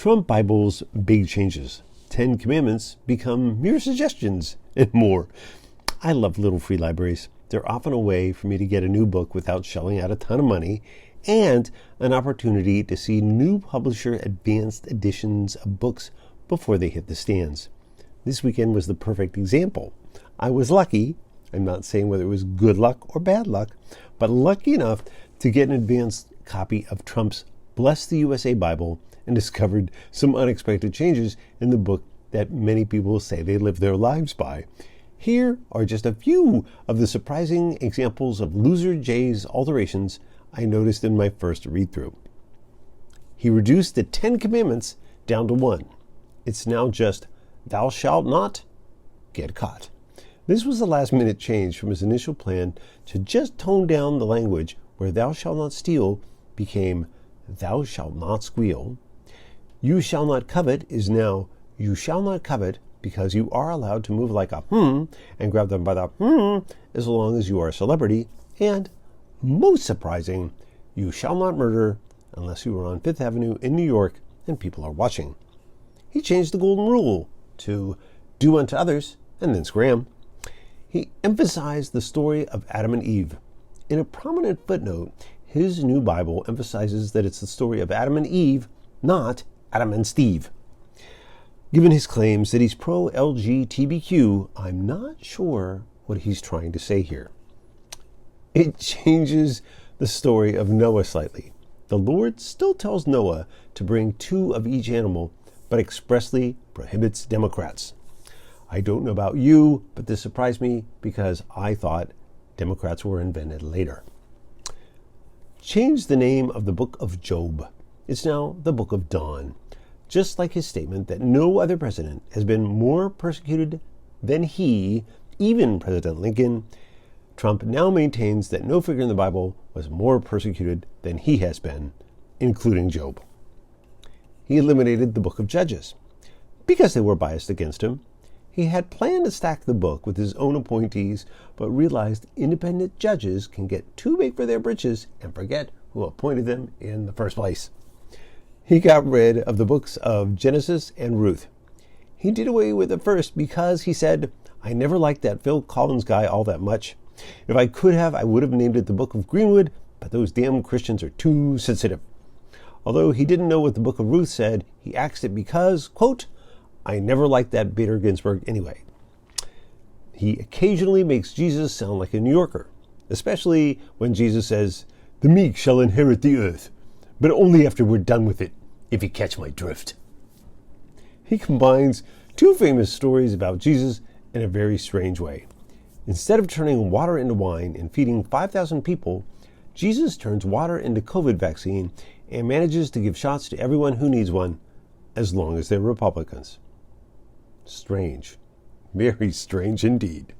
Trump Bible's big changes. 10 Commandments become mere suggestions and more. I love little free libraries. They're often a way for me to get a new book without shelling out a ton of money, and an opportunity to see new publisher advanced editions of books before they hit the stands. This weekend was the perfect example. I was lucky, I'm not saying whether it was good luck or bad luck, but lucky enough to get an advanced copy of Trump's Bless the USA Bible and discovered some unexpected changes in the book that many people say they live their lives by. Here are just a few of the surprising examples of Loser Jay's alterations I noticed in my first read-through. He reduced the 10 Commandments down to 1. It's now just, thou shalt not get caught. This was a last-minute change from his initial plan to just tone down the language where thou shalt not steal became thou shalt not squeal. You shall not covet is now you shall not covet, because you are allowed to move like a and grab them by the as long as you are a celebrity. And, most surprising, you shall not murder unless you are on Fifth Avenue in New York and people are watching. He changed the golden rule to do unto others and then scram. He emphasized the story of Adam and Eve. In a prominent footnote, his new Bible emphasizes that it's the story of Adam and Eve, not Adam and Steve. Given his claims that he's pro-LGBTQ, I'm not sure what he's trying to say here. It changes the story of Noah slightly. The Lord still tells Noah to bring 2 of each animal, but expressly prohibits Democrats. I don't know about you, but this surprised me because I thought Democrats were invented later. Change the name of the book of Job. It's now the book of Dawn. Just like his statement that no other president has been more persecuted than he, even President Lincoln, Trump now maintains that no figure in the Bible was more persecuted than he has been, including Job. He eliminated the book of Judges because they were biased against him. He had planned to stack the book with his own appointees, but realized independent judges can get too big for their britches and forget who appointed them in the first place. He got rid of the books of Genesis and Ruth. He did away with it first because he said, I never liked that Phil Collins guy all that much. If I could have, I would have named it the Book of Greenwood, but those damn Christians are too sensitive. Although he didn't know what the book of Ruth said, he axed it because, quote, I never liked that Bader Ginsburg anyway. He occasionally makes Jesus sound like a New Yorker, especially when Jesus says, the meek shall inherit the earth, but only after we're done with it, if you catch my drift. He combines 2 famous stories about Jesus in a very strange way. Instead of turning water into wine and feeding 5,000 people, Jesus turns water into COVID vaccine and manages to give shots to everyone who needs one, as long as they're Republicans. Strange. Very strange indeed.